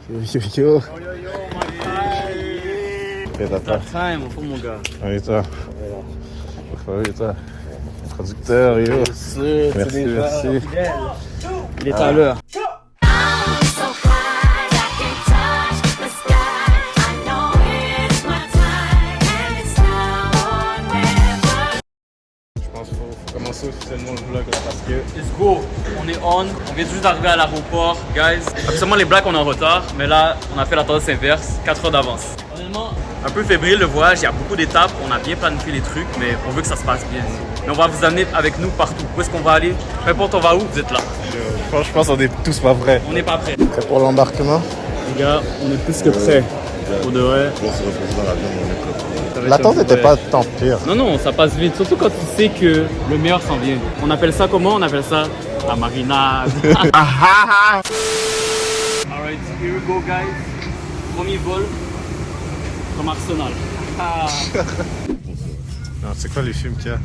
Yo, yo, yo. That time, au fond, mon gars. Oui, toi. Oui, toi. Producteur, yo. Merci, merci. Il est à l'heure. Je pense qu'il faut commencer officiellement le vlog là parce que... Let's go. On est on. On vient juste d'arriver à l'aéroport, guys. Absolument, les blagues, on est en retard. Mais là, on a fait la tendance inverse. 4 heures d'avance. Honnêtement, un peu fébrile le voyage. Il y a beaucoup d'étapes. On a bien planifié les trucs, mais on veut que ça se passe bien. Mais on va vous amener avec nous partout. Où est-ce qu'on va aller? Peu importe on va où, vous êtes là. Je pense qu'on est tous pas prêts. On n'est pas prêts. Prêt pour l'embarquement? Les gars, on est plus que prêts. Pour de vrai. On se repose dans l'avion, on est prêt. L'attente n'était pas tant pire. Non, non, ça passe vite. Surtout quand tu sais que le meilleur s'en vient. On appelle ça comment? On appelle ça la marinade. Alright, here we go, guys. Premier vol comme Arsenal. Non, c'est quoi les films qu'il y a?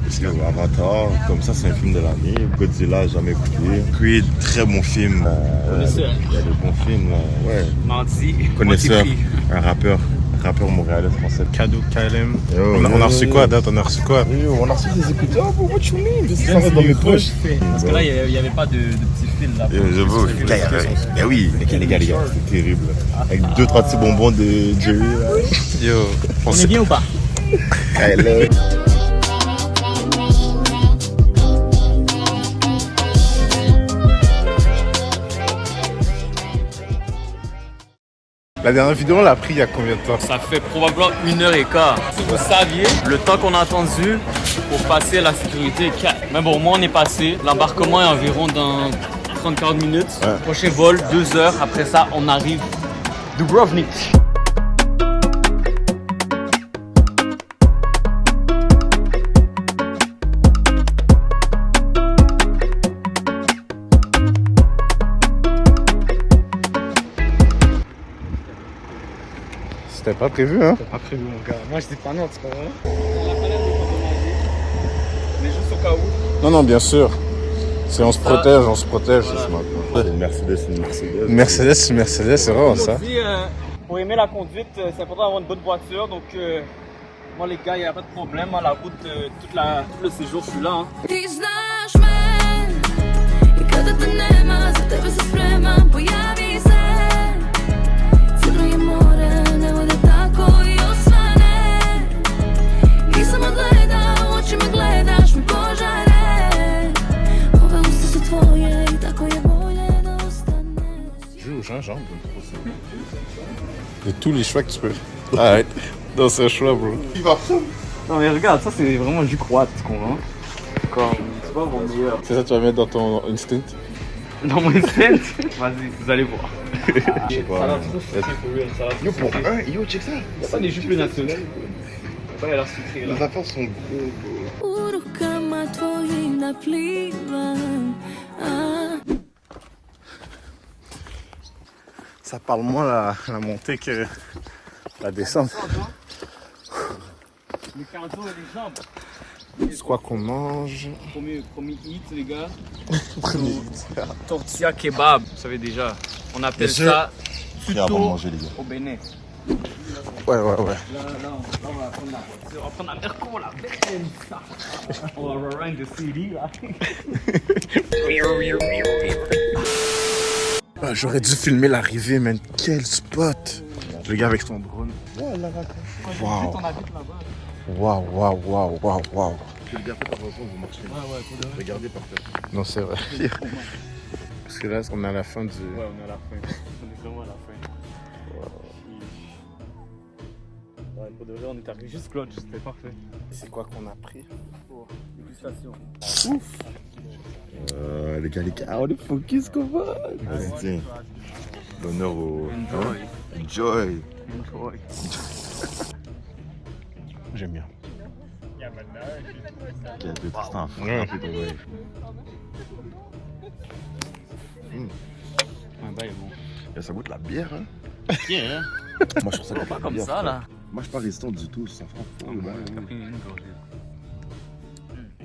Parce que Avatar, comme ça, c'est un film de l'année. Godzilla, jamais écouté. Creed, très bon film. Connaisseur. Il y a des bons films, ouais. Menti. Connaisseur, Menti. un rappeur montréalais français. Cadeau KLM. Yo, On a reçu quoi à date? On a reçu quoi? Yo, on a reçu des écouteurs, bro, what you mean? Ça reste dans mes poches. Parce que là, il n'y avait pas de petits fils là. Yo, je veux. Eh oui, les gars, c'est terrible. Avec 2-3 petits bonbons de Jerry. Là. Yo, On est bien ou pas? Hey, là. La dernière vidéo, on l'a pris il y a combien de temps? Ça fait probablement 1h15. Si vous saviez, le temps qu'on a attendu pour passer la sécurité est 4. Mais bon, au moins on est passé. L'embarquement est environ dans 30-40 minutes. Ouais. Prochain vol, 2 heures. Après ça, on arrive Dubrovnik. C'était pas prévu, hein? Pas prévu, mon gars. Moi, je dis pas non, tu comprends? Mais juste au cas où. Non, non, bien sûr. Si on se protège, on se protège. Voilà. C'est maintenant. C'est une Mercedes. Mercedes, c'est rare ça. Aussi, pour aimer la conduite, c'est important d'avoir une bonne voiture. Donc, moi, les gars, il n'y a pas de problème. À la route, tout le séjour, je suis là. Hein. Ти знаеш ме и къде те нема, за тебе се спремам, появи се. Сидро е море, не бъде тако и осване. Nisam odgledao, oči me gledaš mi požare. Ove usta su tvoje i tako je bolje da ostaneš. Jus au gingembre. De tous les choix que tu peux. Arrête. Dans ce choix, bro. Non, mais regarde, ça, c'est vraiment jus croate, tu comprends? Comme, c'est pas mon meilleur. C'est ça que tu vas mettre dans ton instinct? Dans mon scène, vas-y, vous allez voir. Je sais pas. Yo, pour un, yo, check ça. Il n'y a pas des jus plus naturels. Pas l'air sucré là. Les affaires sont gros, bro. U rukama tvojim naplivam. Ça parle moins la montée que la descente. Les cardio et les jambes. C'est quoi qu'on mange? Premier hit, les gars. Tortilla kebab, vous savez déjà. On appelle Bien sûr. ça Prêt avant de tuto manger, les gars. au Bénin. Ouais. Là, on va prendre la voiture. On va prendre la Merco, la Benza. On va rewind the city, là. Ah, j'aurais dû filmer l'arrivée, man. Quel spot! Le gars avec son drone. Wow. On habite là-bas. Wow. Faites gaffe, attention, vous marchez. Regardez par terre. Non, c'est vrai. Parce que là, on est à la fin du... Ouais, on est à la fin. On est vraiment à la fin. Ouais, pour de vrai, on est arrivé juste clutch, c'était parfait. C'est quoi qu'on a pris? Dégustation. Les gars, on est focus, comment? Vas-y, tiens. L'honneur au... Enjoy. J'aime bien. Quel peu Tristan. Ouais. Ouais, bah, il est bon. Et ça goûte la bière, hein? Bien, hein? Moi, je trouve ça goûte Pas la comme bière, ça, frère. là. Moi, je suis pas résistant du tout, ça prend.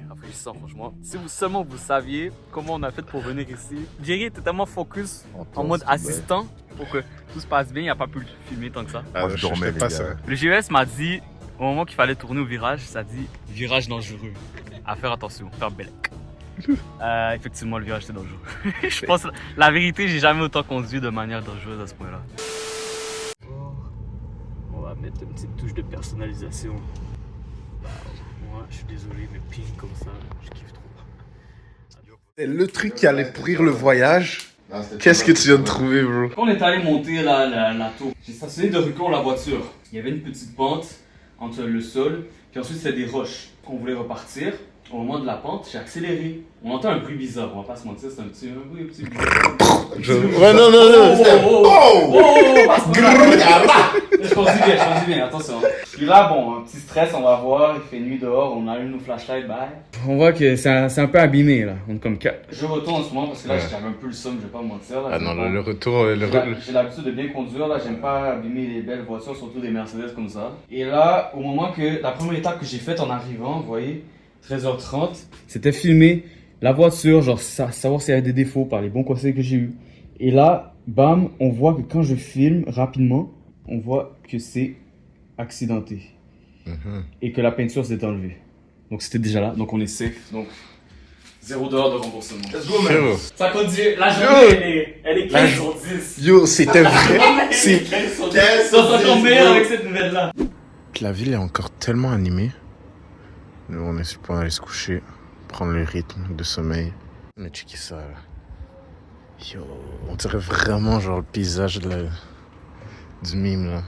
Rafraîchissant, franchement. Si vous seulement vous saviez comment on a fait pour venir ici. Jerry était tellement focus en mode assistant pour que tout se passe bien, il n'a pas pu le filmer tant que ça. Moi, je dormais, les pas gars. ça. Le GES m'a dit, au moment qu'il fallait tourner au virage, ça dit virage dangereux. À faire attention, faire bellec. Effectivement, le virage c'est dangereux. Je pense, la vérité, j'ai jamais autant conduit de manière dangereuse à ce point-là. On va mettre une petite touche de personnalisation. Moi, je suis désolé, mais pink comme ça, je kiffe trop. C'est le truc qui allait pourrir le voyage. Qu'est-ce que tu viens de trouver, bro? Quand on est allé monter la tour, j'ai stationné de reculons la voiture. Il y avait une petite pente entre le sol, puis ensuite c'était des roches. Quand on voulait repartir, au moment de la pente, j'ai accéléré. On entend un bruit bizarre, on va pas se mentir, c'est un petit bruit bizarre. Ouais, non, non, non. Je conduis bien, attention. Puis là, bon, un petit stress, on va voir, il fait nuit dehors, on allume nos flashlights, bye. On voit que c'est un peu abîmé là, on est comme cap. Je retourne en ce moment parce que là, j'avais un peu le somme, je vais pas me mentir. Là, Ah non, le retour. J'ai l'habitude de bien conduire, là, j'aime pas abîmer les belles voitures, surtout des Mercedes comme ça. Et là, au moment que la première étape que j'ai faite en arrivant, vous voyez, 13h30, c'était filmer la voiture, genre savoir s'il y avait des défauts par les bons conseils que j'ai eus. Et là, bam, on voit que quand je filme rapidement, on voit que c'est accidenté. Et que la peinture s'est enlevée. Donc c'était déjà là, donc on est safe. Donc 0 $ de remboursement. Let's go, man. Ça conduit, la journée elle est 15 sur 10. Yo, c'était vrai. C'est 15 sur 10. Ça sera encore meilleur avec cette nouvelle-là. La ville est encore tellement animée. Nous, on est sur le point d'aller se coucher, prendre le rythme de sommeil. Mais checker ça, là. Yo, on dirait vraiment genre le paysage du mime, là.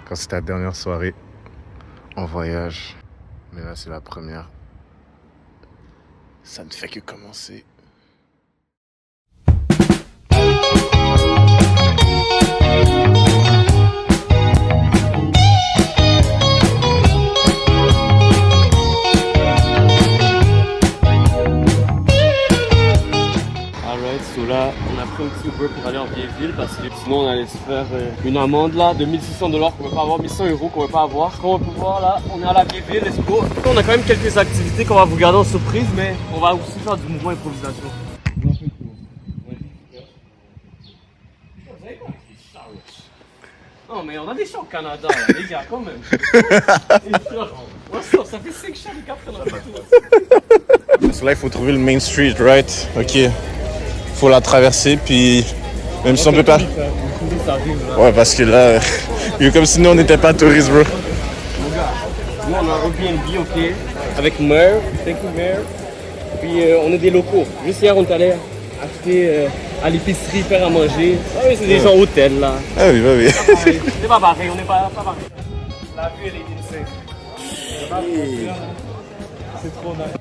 Quand c'était la dernière soirée en voyage. Mais là, c'est la première. Ça ne fait que commencer. Là, on a pris un petit Uber pour aller en vieille ville parce que sinon on allait se faire une amende là de 1600 $ qu'on ne peut pas avoir, 1100 € qu'on ne peut pas avoir. Comme on peut voir là, on est à la vieille ville, let's go. On a quand même quelques activités qu'on va vous garder en surprise, mais on va aussi faire du mouvement improvisation. Non mais on a des chats au Canada là, les gars, quand même. Ça fait 5 chats les gars après la Parce que là, il faut trouver le Main Street, right? Ok. Faut la traverser, puis même si on peut pas. Ouais, parce que là, comme si nous on n'était pas touristes, bro. Nous on a un Airbnb, ok, avec Mer, thank you Mer. Puis on est des locaux. Juste hier on est allé acheter à l'épicerie, faire à manger. Ah oui, c'est des gens hôtels là. Ah oui, bah oui. C'est pas pareil, on n'est pas pareil. La vue elle est insane. C'est trop nice.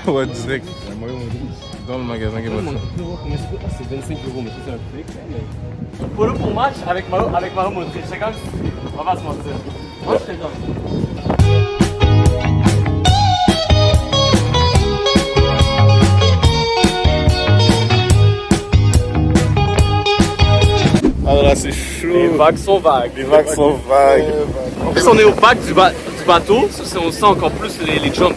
Ouais, direct. Dans le magasin qui va faire. C'est 25 €, mais c'est un fake. Polo pour match avec Mario Modric, c'est quand même. On va pas se mentir. Moi je fais ça. Ah là, c'est chaud. Les vagues sont vagues. Les vagues sont vagues. En plus, on est au bac du bateau, on sent encore plus les jumps.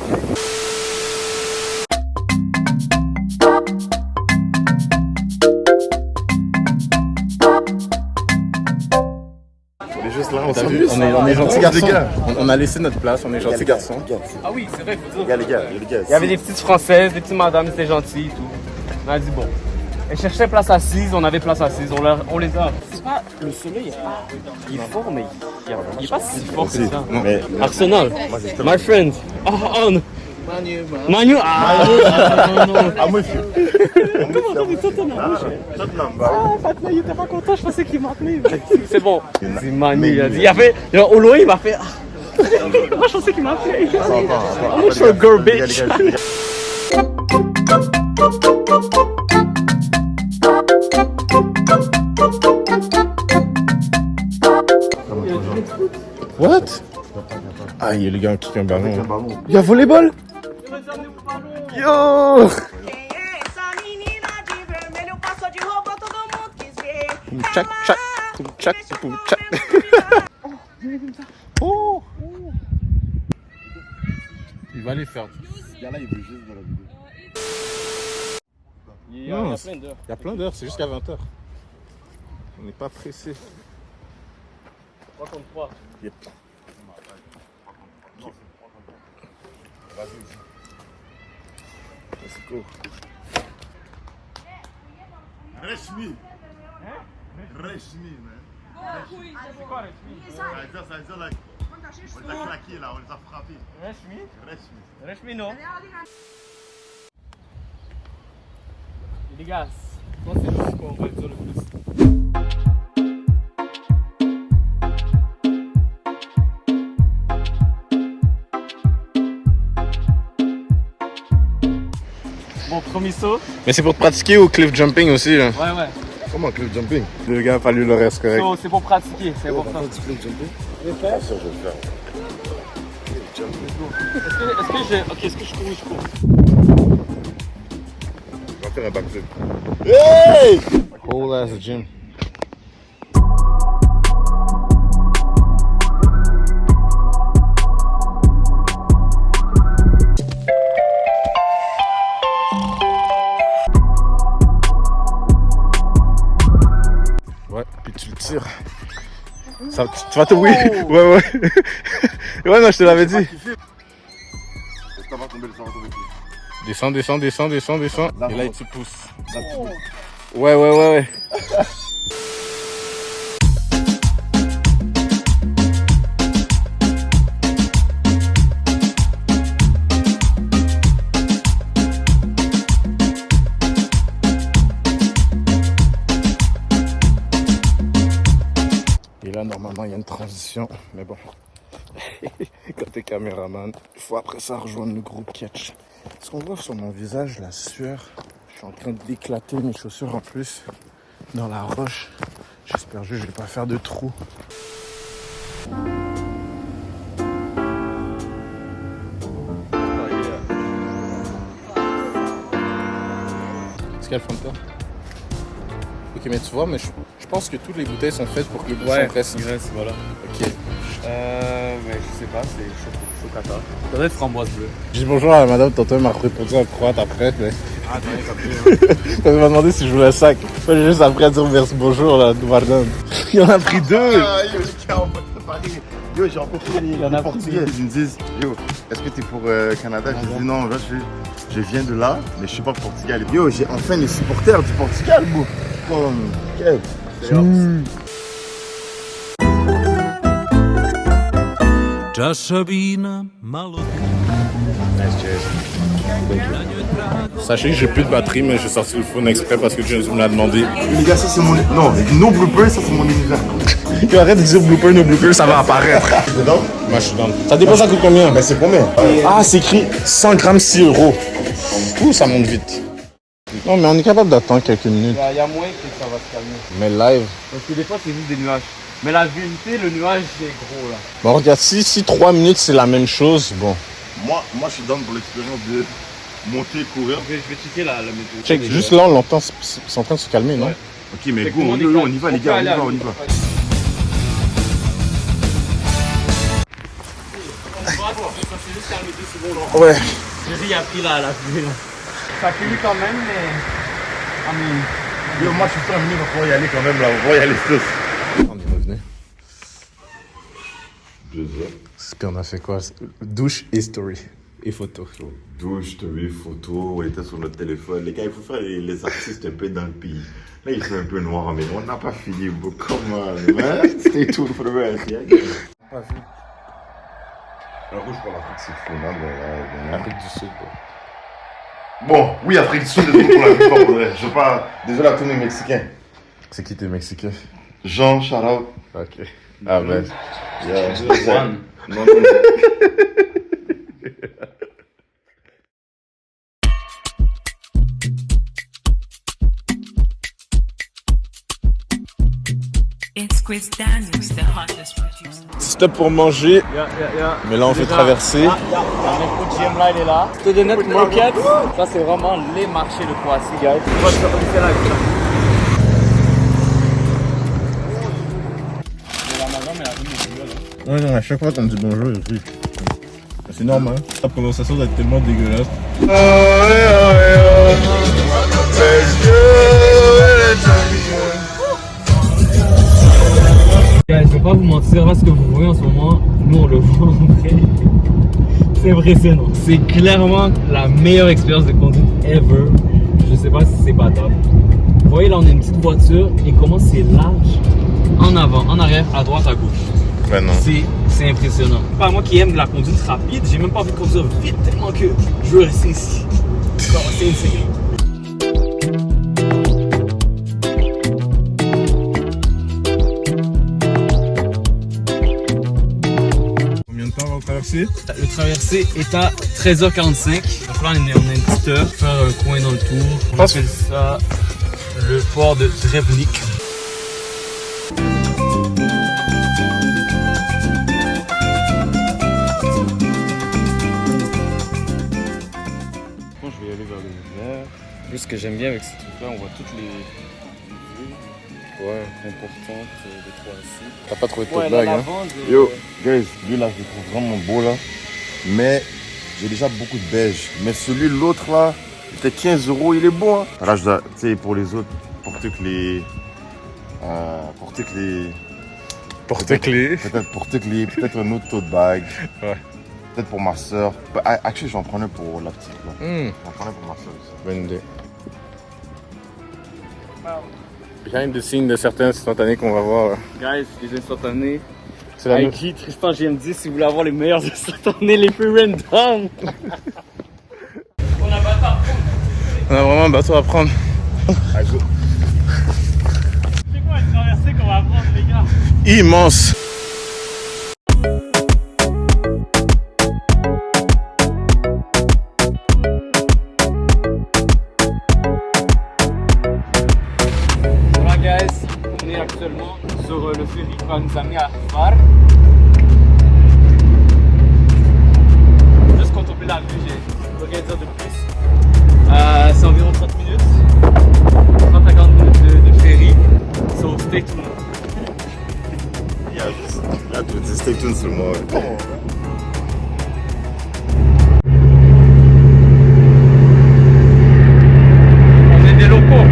On est juste là, on est gentils garçons. On a laissé notre place, on est gentils garçons. Ah oui, c'est vrai, faut dire. Les gars. Il y avait des petites françaises, des petites madames, c'était gentil et tout. On a dit bon. Elles cherchaient place assise, on avait place assise, on les a. C'est pas le soleil, il est fort, mais il est pas si fort que ça. Mais Arsenal, my friend. Oh, no. Manu, I'm with you. Comment t'as vu Tottenham? Fatma, il était pas content, je pensais qu'il m'appelait. C'est bon. C'est Manu, il a fait. Au loin, il m'a fait. Moi, je pensais qu'il m'appelait. I'm not sure, girl, bitch. What? Ah, il y a le gars qui a un ballon. Il y a volleyball? Yo! Tchac, tchac, tchac, tchac. Oh! Il va les faire. là, il veut juste dans la vidéo. Il y a plein d'heures. Il y a plein d'heures, c'est jusqu'à 20h. On n'est pas pressé. 3 contre 3. Yep. Let's go. Reshmi. Reshmi, man. C'est quoi Reshmi? Ça veut dire like, on les a claqués là, on les a frappés. Reshmi? Reshmi. Reshmi, non. Les gars, je pense que c'est nous qu'on va dire le plus. Bon, premier saut. Mais c'est pour te pratiquer au cliff jumping aussi. Là. Ouais. Comment cliff jumping? Le gars a fallu le reste correct. So, c'est pour pratiquer, c'est important. Tu cliff jumping? Je vais faire. Ça, je vais le faire. Est-ce que je cours ou je cours? On va faire un backflip. Hey! Whole ass gym. Ouais, puis tu le tires. Ça, tu vas te... Oui, ouais. Ouais, non, je te l'avais dit. Ça va tomber, ça va tomber. Descends. Là, Et là, tu pousses. Là, tu pousses. Ouais. Et là, normalement, il y a une transition. Mais bon, quand t'es caméraman, il faut après ça rejoindre le groupe catch. Ce qu'on voit sur mon visage, la sueur, je suis en train d'éclater mes chaussures en plus dans la roche. J'espère juste que je vais pas faire de trou. Est-ce qu'il y a le Fanta? Ok, mais tu vois, mais je pense que toutes les bouteilles sont faites pour que le bouchon reste. il reste, voilà. Ok. Mais je sais pas, c'est chocata. Ça doit être framboise bleue. J'ai dit bonjour à madame, tantôt elle m'a répondu en croate après, mais... Ah, t'as pris. Elle m'a demandé si je voulais un sac. Moi j'ai juste après à dire merci bonjour là, Douardan. Il en a pris 2. Yo, les gars, on va te préparer. Yo, j'ai rencontré les Portugais. Ils me disent, yo, est-ce que t'es pour Canada? Je dis non, je viens de là, mais je suis pas Portugal. Yo, j'ai enfin les supporters du Portugal, bro. Comme, quel? Sachez que j'ai plus de batterie, mais j'ai sorti le phone exprès parce que James me l'a demandé. Les gars, ça c'est mon... Non, no blooper, ça c'est mon univers. Arrête de dire blooper, no blooper, ça va apparaître. T'es dedans? Moi je suis dans. Ça dépend, ça coûte combien? Mais c'est combien? Ah, c'est écrit 100 grammes 6 €. Ouh, ça monte vite. Non, mais on est capable d'attendre quelques minutes. Il y a moins que ça va se calmer. Mais live. Parce que des fois, c'est juste des nuages. Mais la vérité, le nuage, c'est gros là. Bon, regarde, si 3 minutes c'est la même chose, bon. Moi, je suis down pour l'expérience de monter, courir. Je vais checker la météo. Check, juste là, on l'entend, c'est en train de se calmer, non? Ouais. Ok, mais go, on y va, les gars, on y va. Ça s'est juste calmé 2 secondes. Ouais. Jerry a pris la pluie là. Ça cueille quand même, mais. I mean... Yo, moi, je suis prêt à venir, on va pouvoir y aller quand même, là. On va y aller tous. On est revenu. 2 heures. Puis on a fait quoi? Douche, history et photo. Douche, photo, on était sur notre téléphone. Les gars, il faut faire les artistes un peu dans le pays. Là, ils sont un peu noirs, mais on n'a pas fini, bro. Come on, man. Stay tuned for the rest, yeah? Pas vu. Le rouge pour l'Afrique, c'est fou, non? Afrique du Sud, quoi. Bon, oui, Afrique du Sud, c'est pour la plupart, pour vrai. Je veux pas... Désolé à tous les Mexicains. C'est qui tes Mexicains? Jean, shout out. Ok. Ah ben. Yeah. Juan. Non. It's Chris Daniels, the hottest producer. Stop pour manger. Mais là on fait traverser. Le mec GM là, il est là. To the Net Market. Ça, c'est vraiment les marchés de Croatie, guys. On va se faire là avec ça. Ouais, non, à chaque fois qu'on dit bonjour, il rit. C'est normal. La prononciation doit être tellement dégueulasse. vous mentir, là ce que vous voyez en ce moment, nous on le voit en vrai. C'est impressionnant. C'est clairement la meilleure expérience de conduite ever. Je sais pas si c'est pas top. Vous voyez là on a une petite voiture et comment c'est large. En avant, en arrière, à droite, à gauche. Ben non. C'est impressionnant. Pas moi qui aime la conduite rapide, j'ai même pas envie de conduire vite tellement que je veux rester ici. C'est insane. Combien de temps on va traverser? Le traversée est à 13h45. Donc là, on a une petite heure pour faire un coin dans le tour. On appelle ça le port de Drevnik. Je vais aller vers le vert. Ce que j'aime bien avec ce truc-là, on voit toutes les villes importantes de Croatie. T'as pas trouvé de Ouais, blague, la hein? lavande. Yo, guys, lui là, je le trouve vraiment beau là. Mais j'ai déjà beaucoup de beige. Mais celui, l'autre là, il était 15 €, il est beau. Hein. Là, je dois, tu sais, pour les autres, porte-clés. Porte-clés, peut-être un autre tote bag. Ouais. Peut-être pour ma soeur. Actually, j'en prenais pour la petite là. J'en prenais pour ma soeur aussi. Bonne idée. Behind the scenes de certains instantanés qu'on va voir. Guys, les instantanés. C'est la IG, Tristan GM10, si vous voulez avoir les meilleurs instantanés, les plus random. On a pas à prendre. On a vraiment un bateau à prendre. Allez, go. C'est quoi une traversée qu'on va prendre, les gars? Immense. Voilà, guys, on est actuellement sur le ferry qui va nous amener à Hvar. Juste contempler la vue, je peux rien dire de plus. C'est environ 30 minutes. 30 à 40 minutes de ferry. So stay tuned. Là, tu dis stay tuned sur moi. On est des locaux.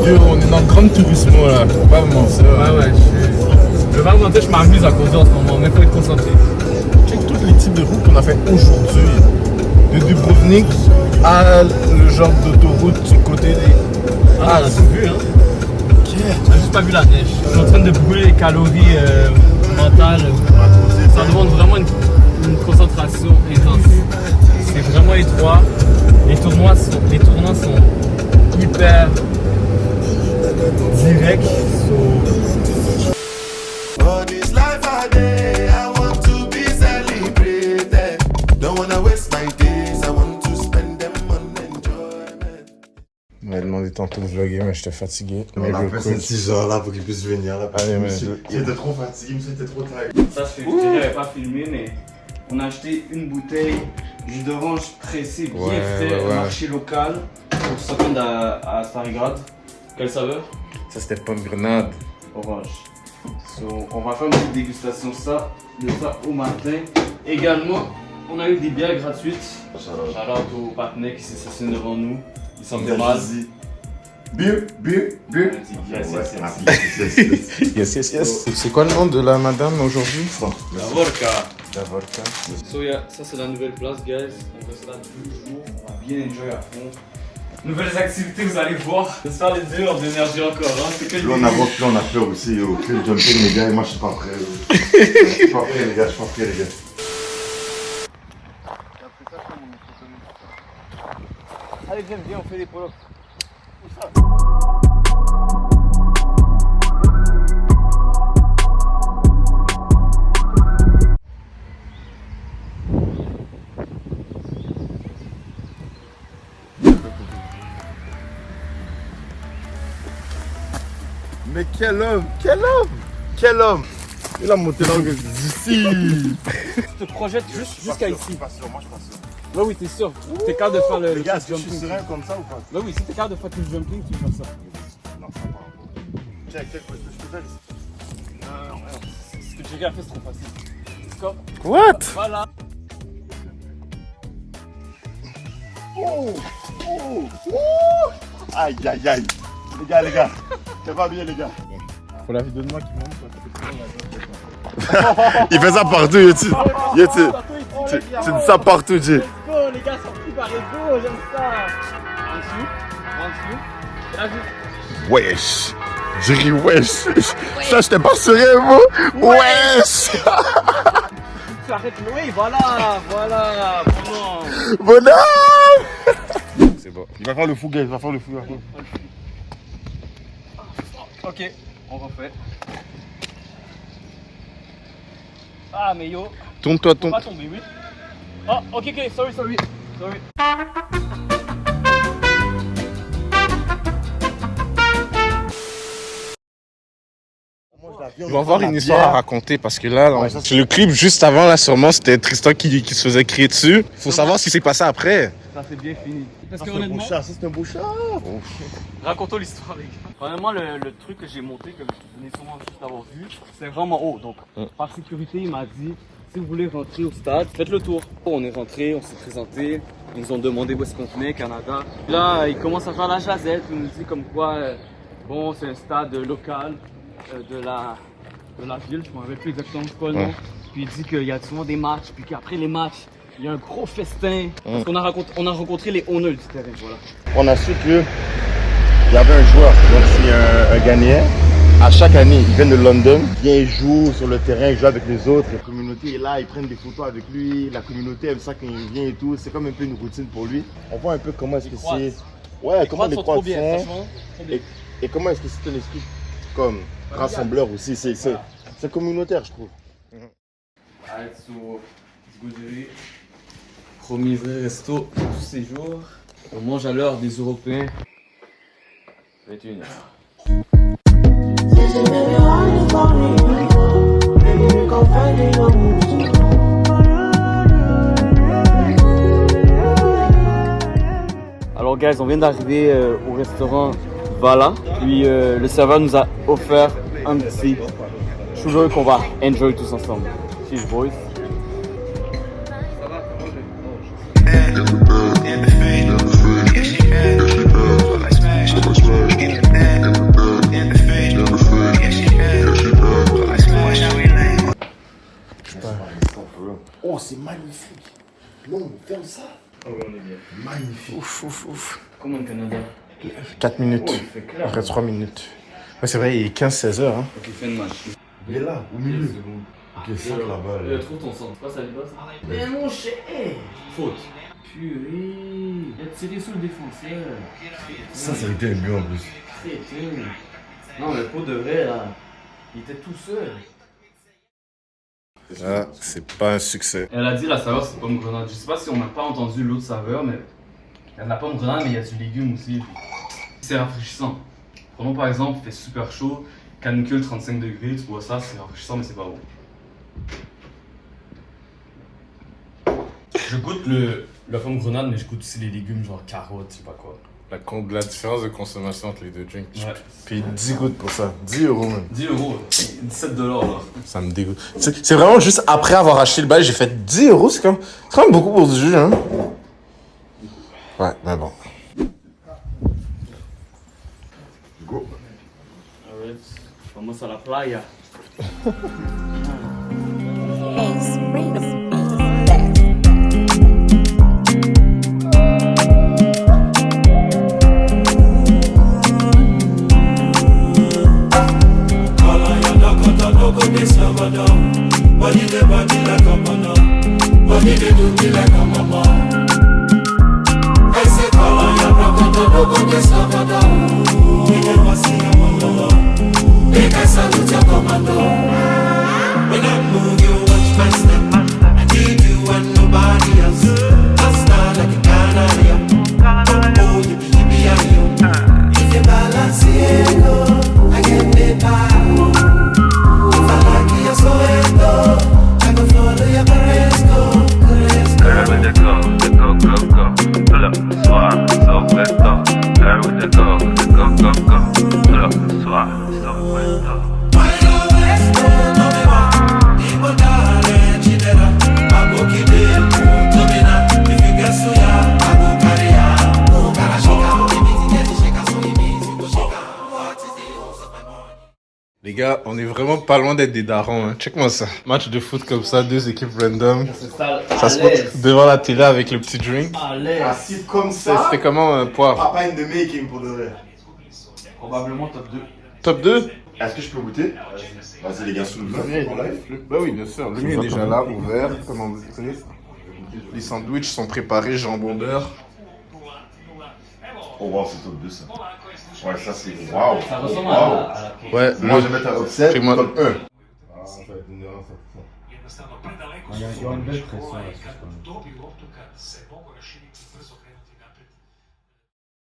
Yo, on est dans le grand tourisme là. Faut pas me mentir. Ouais, je vais pas vous mentir, je m'amuse à conduire en ce moment, mais faut être concentré. Check tous les types de routes qu'on a fait aujourd'hui. De Dubrovnik à le genre d'autoroute du côté des. On a tout vu, hein. On a juste pas vu la neige. Je suis en train de brûler les calories mentales. Ça demande vraiment une concentration intense. C'est vraiment étroit. Les tournants sont hyper directs. For this life I day, I want to be celebrated. Don't wanna waste my days, I want to spend them on enjoyment. On m'a demandé tantôt de vlogger, mais j'étais fatigué. On a fait 6 heures là pour qu'il puisse venir. Là, Allez, mais il était trop fatigué, monsieur était trop tired. Ça, je n'avais pas filmé, mais on a acheté une bouteille jus d'orange pressé, bien fait, au marché local, pour s'attendre à Starigrad. Quelle saveur? ça c'était pomme grenade. Orange. So, on va faire une petite dégustation de ça au matin. Également, on a eu des bières gratuites. Shout-out aux partenaires qui s'assassinent devant nous. Ils sont bien mal. Beer. Yes. C'est quoi le nom de la madame aujourd'hui? La vodka. La vodka. So, ça c'est la nouvelle place, guys. On reste là 2 jours. On va bien enjoy à fond. Nouvelles activités, vous allez voir. J'espère les 2 heures d'énergie encore. Hein. C'est que Plus on avance, plus on a peur aussi. Yo. Plus le jumping, les gars, moi je suis pas prêt. Je suis pas prêt, les gars. Allez, viens, on fait des polos. Mais quel homme. Il a monté l'angle d'ici. Je te projette jusqu'à ici. Je suis pas sûr. Ouais, oui, t'es sûr. T'es capable de faire le Les gars, est-ce que je suis jumping. serein comme ça ou pas? Ouais, oui, si t'es capable de faire tout le jumping, tu peux faire ça. Non, ça va pas. Check, je peux faire ici. Non. Ce que j'ai fait, c'est trop facile. Stop. What? Voilà. Aïe. Les gars. C'est pas bien, les gars. Faut la vidéo de moi qui monte. Il fait ça partout, tu dis ça partout, Jay. Let's go, les gars sont pris par ego, j'aime ça. En dessous. Et là, juste. Wesh. Jerry, wesh. Ça, j'étais pas serein, moi. Wesh. Tu arrêtes, oui, voilà. Bonhomme. Bonhomme. C'est bon. Il va faire le fou, gars. Il va faire le fou. Ok, on refait. Ah, mais yo. Tourne-toi, Faut pas tomber, oui. Oh, ok, sorry. Je vais avoir une histoire à raconter parce que là, le clip juste avant, là, sûrement, c'était Tristan qui se faisait crier dessus. Faut savoir ce qui s'est passé après. Ça c'est bien fini. Parce que C'est un beau honnêtement, chat, ça c'est un beau chat. racontons l'histoire, les gars. Honnêtement, le truc que j'ai monté, que vous venez sûrement juste d'avoir vu, c'est vraiment haut. Donc, par sécurité, il m'a dit, si vous voulez rentrer au stade, faites le tour. On est rentré, on s'est présenté. Ils nous ont demandé où est-ce qu'on venait, Canada. Là, il commence à faire la jazette. Il nous dit comme quoi, bon, c'est un stade local de la ville. Je ne me rappelle plus exactement quoi le nom. Puis il dit qu'il y a souvent des matchs, puis qu'après les matchs, il y a un gros festin. Parce qu'on a rencontré les owners du terrain, voilà. On a su qu'il y avait un joueur, donc c'est un Ghanéen. À chaque année, il vient de London, il vient, il joue sur le terrain, il joue avec les autres. La communauté est là, ils prennent des photos avec lui. La communauté aime ça quand il vient et tout. C'est comme un peu une routine pour lui. On voit un peu comment est-ce que c'est. Ouais, comment les croix sont. Et comment est-ce que c'est un esprit comme rassembleur aussi. C'est communautaire, je trouve. Alright, so, let's go gérer. Premier vrai resto de tous ces jours. On mange à l'heure des Européens. 21h. Alors guys, on vient d'arriver au restaurant Vala. Puis le serveur nous a offert un petit sugar qu'on va enjoy tous ensemble. Cheers boys. Oh, c'est magnifique. Non, ferme ça. Oh, on est bien. Magnifique. Ouf. Comment le Canada? 4 minutes. Oh, il fait clair. Après 3 minutes. Ouais, c'est vrai, il est 15-16 heures. Hein. Ok, fin de match. Il est là, au milieu. 15 secondes. Ok, ça là-bas. Trouve ton centre. C'est pas ça, les boss? Mais mon cher! Faute. Purée. Il a tiré sur le défenseur. Ça a été un but en plus. Crétin. Non, mais pour de vrai, là, il était tout seul. Ah, c'est pas un succès. Elle a dit la saveur c'est pomme grenade. Je sais pas si on n'a pas entendu l'autre saveur, mais il y a de la pomme grenade, mais il y a du légume aussi. C'est rafraîchissant. Prenons par exemple, il fait super chaud, canicule 35 degrés, tu vois ça, c'est rafraîchissant, mais c'est pas bon. Je goûte la pomme grenade, mais je goûte aussi les légumes, genre carottes, je sais pas quoi. La différence de consommation entre les deux drinks. Ouais. Puis 10 gouttes pour ça. 10 euros même. 10 euros, 17 $ là. Ça me dégoûte. C'est vraiment juste après avoir acheté le bail, j'ai fait 10 euros. C'est quand même beaucoup pour du jus, hein. Ouais, mais bon. Go. Alright, vamos à la playa. Body the body like a mama, body the do me like a mama. I say call on your brother, no go this Savada. We never see a mama. Make I salute your commando. When I move, you watch my step. Les gars, on est vraiment pas loin d'être des darons. Hein. Check-moi ça. Match de foot comme ça, 2 équipes random. Ça se passe devant la télé avec le petit drink. Assis comme ça. C'était comment, Poire? Papa une de making pour de vrai. Probablement top 2. Top 2? Est-ce que je peux goûter? Vas-y les gars, sous le vin. Bah oui, bien sûr. Le mien est déjà là, ouvert. Comment vous dites? Les sandwichs sont préparés, jambon beurre. Oh wow, c'est top 2 ça. Ouais, ça c'est waouh. Ça ressemble Wow. à la Ouais, Moi je vais mettre un offset, Fais-moi- top 1. Ah, ça va être une erreur, ça. Il y a une belle pression là,